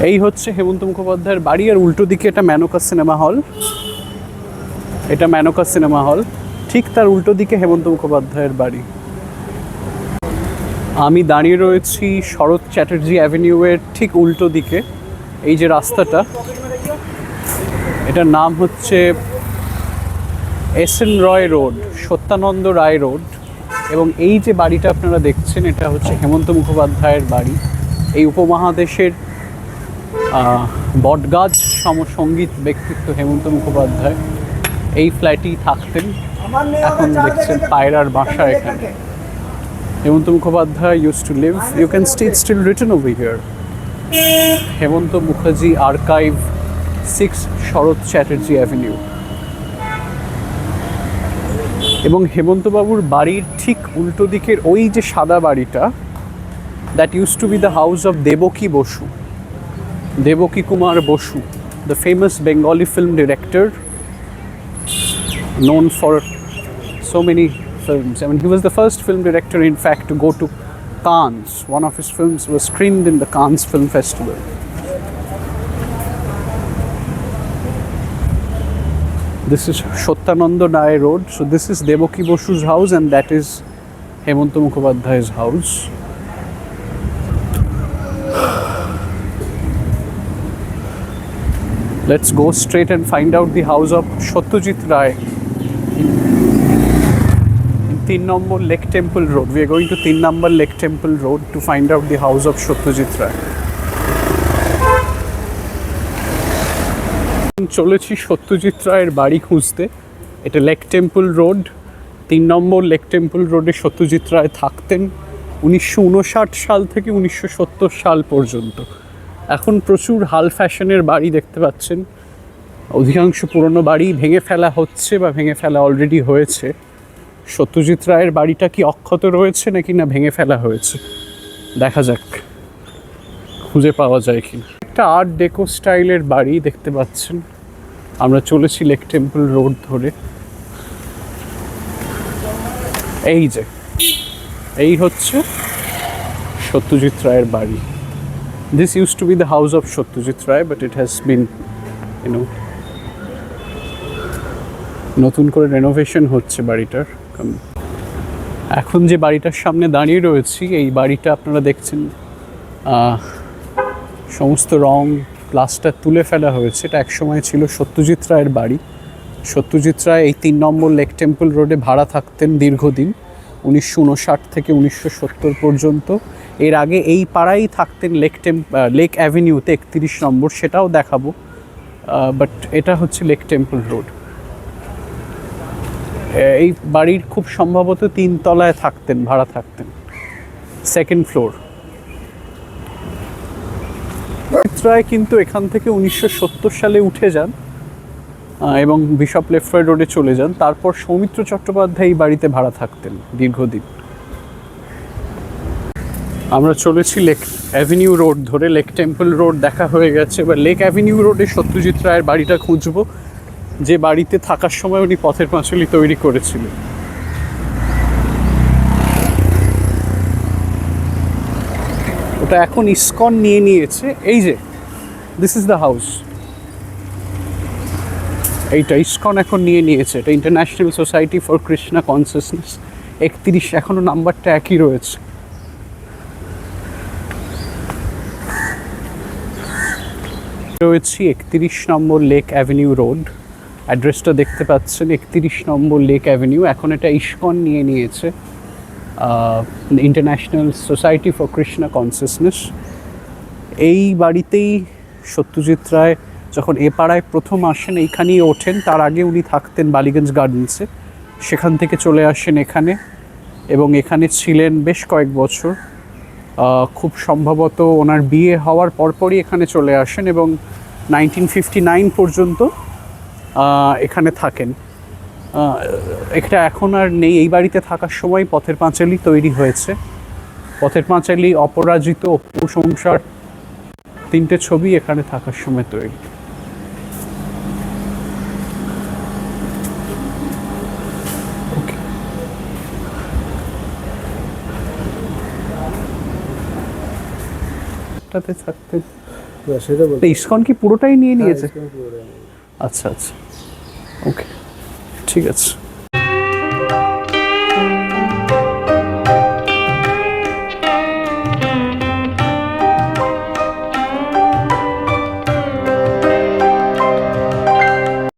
এই হচ্ছে হেমন্ত মুখোপাধ্যায়ের বাড়ি, আর উল্টো দিকে এটা মেনকা সিনেমা হল। এটা মেনকা সিনেমা হল, ঠিক তার উল্টো দিকে হেমন্ত মুখোপাধ্যায়ের বাড়ি। আমি দাঁড়িয়ে রয়েছি শরৎ চ্যাটার্জি অ্যাভিনিউয়ের ঠিক উল্টো দিকে। এই যে রাস্তাটা, এটার নাম হচ্ছে SN রয় রোড, সত্যানন্দ রায় রোড। এবং এই যে বাড়িটা আপনারা দেখছেন, এটা হচ্ছে হেমন্ত মুখোপাধ্যায়ের বাড়ি। এই উপমহাদেশের বটগাছ সমসঙ্গীত ব্যক্তিত্ব হেমন্ত মুখোপাধ্যায় এই ফ্ল্যাটেই থাকতেন। এখন দেখছেন পায়রার বাসা এখানে। Hemanta Mukhopadhyay used to live. You can see it's still written over here. Hemanta Mukherjee archive, 6 Sarat Chatterjee avenue. এবং হেমন্তবাবুর বাড়ির ঠিক উল্টো দিকের ওই যে সাদা বাড়িটা, that used to be the house of Debaki Basu, Debaki Kumar Basu, the famous Bengali film director known for so many films. I mean, he was the first film director, in fact, to go to Cannes. One of his films was screened in the Cannes Film Festival. This is Sotyananda Rai Road. So this is Debaki Boshu's house, and that is Hemanta Mukhopadhyay's house. Let's go straight and find out the house of Satyajit Ray in 3 number Lake Temple Road. We are going to 3 number Lake Temple Road to find out the house of Satyajit Ray. চলেছি সত্যজিৎ রায়ের বাড়ি খুঁজতে। এটা lake temple road, 3 নম্বর lake temple রোডে সত্যজিৎ রায় থাকতেন 1959 সাল থেকে 1970 সাল পর্যন্ত। এখন প্রচুর হাল ফ্যাশনের বাড়ি দেখতে পাচ্ছেন। অধিকাংশ পুরনো বাড়ি ভেঙে ফেলা হচ্ছে বা ভেঙে ফেলা অলরেডি হয়েছে। সত্যজিৎ রায়ের বাড়িটা কি অক্ষত রয়েছে নাকি না ভেঙে ফেলা হয়েছে, দেখা যাক খুঁজে পাওয়া যায় কিনা। একটা আর্ট ডেকো স্টাইলের বাড়ি দেখতে পাচ্ছেন। আমরা চলেছি লেক টেম্পল রোড ধরে। এই যে এই হচ্ছে সত্যজিৎ রায়ের বাড়ি। This used to be the house of Satyajit Ray, but it has been, নতুন করে রেনোভেশন হচ্ছে বাড়িটার। এখন যে বাড়িটার সামনে দাঁড়িয়ে রয়েছি, এই বাড়িটা আপনারা দেখছেন সমস্ত রং প্লাস্টার তুলে ফেলা হয়েছে। এটা একসময় ছিল সত্যজিৎ রায়ের বাড়ি। সত্যজিৎ রায় এই 3 নম্বর লেক টেম্পল রোডে ভাড়া থাকতেন দীর্ঘদিন, 1959 থেকে 1970 পর্যন্ত। এর আগে এই পাড়াই থাকতেন লেক অ্যাভিনিউতে 31 নম্বর, সেটাও দেখাবো। বাট এটা হচ্ছে লেক টেম্পল রোড। এই বাড়ির খুব সম্ভবত 3 তলায় থাকতেন, ভাড়া থাকতেন, 2nd ফ্লোর। রায় কিন্তু এখান থেকে 1970 সালে উঠে যান এবং বিশপ লেফ্রয় রোডে চলে যান। তারপর সৌমিত্র চট্টোপাধ্যায় এই বাড়িতে ভাড়া থাকতেন দীর্ঘদিন। আমরা চলেছি লেক অ্যাভিনিউ রোড ধরে। লেক টেম্পল রোড দেখা হয়ে গেছে, এবার লেক অ্যাভিনিউ রোডে সত্যজিৎ রায়ের বাড়িটা খুঁজবো, যে বাড়িতে থাকার সময় উনি পথের পাঁচালী তৈরি করেছিলেন। ওটা এখন ইসকন নিয়ে নিয়েছে। এই যে দিস ইজ দ্য হাউস, এইটা ইসকন এখন নিয়ে নিয়েছে। এটা international society for Krishna consciousness, 31, এখনও নাম্বারটা একই রয়েছে। রয়েছি 31 নম্বর লেক অ্যাভিনিউ রোড। অ্যাড্রেসটা দেখতে পাচ্ছেন, 31 নম্বর লেক অ্যাভিনিউ। এখন এটা ইসকন নিয়ে নিয়েছে, international society for Krishna consciousness. এই বাড়িতেই সত্যজিৎ রায় যখন এ পাড়ায় প্রথম আসেন এইখানেই ওঠেন। তার আগে উনি থাকতেন বালিগঞ্জ গার্ডেন্সে, সেখান থেকে চলে আসেন এখানে এবং এখানে ছিলেন বেশ কয়েক বছর। খুব সম্ভবত ওনার বিয়ে হওয়ার পরপরই এখানে চলে আসেন এবং 1959 পর্যন্ত এখানে থাকেন। এটা এখন আর নেই। এই বাড়িতে থাকার সময় পথের পাঁচালী তৈরি হয়েছে। পথের পাঁচালী, অপরাজিত, অপু সংসার, 3টে ছবি এখানে থাকার সময় তৈরি। থাকতেন না সেটা বলতে তো ইসকন কি পুরোটাই নিয়ে নিয়েছে? হ্যাঁ, পুরোটাই। আচ্ছা আচ্ছা, ওকে, ঠিক আছে।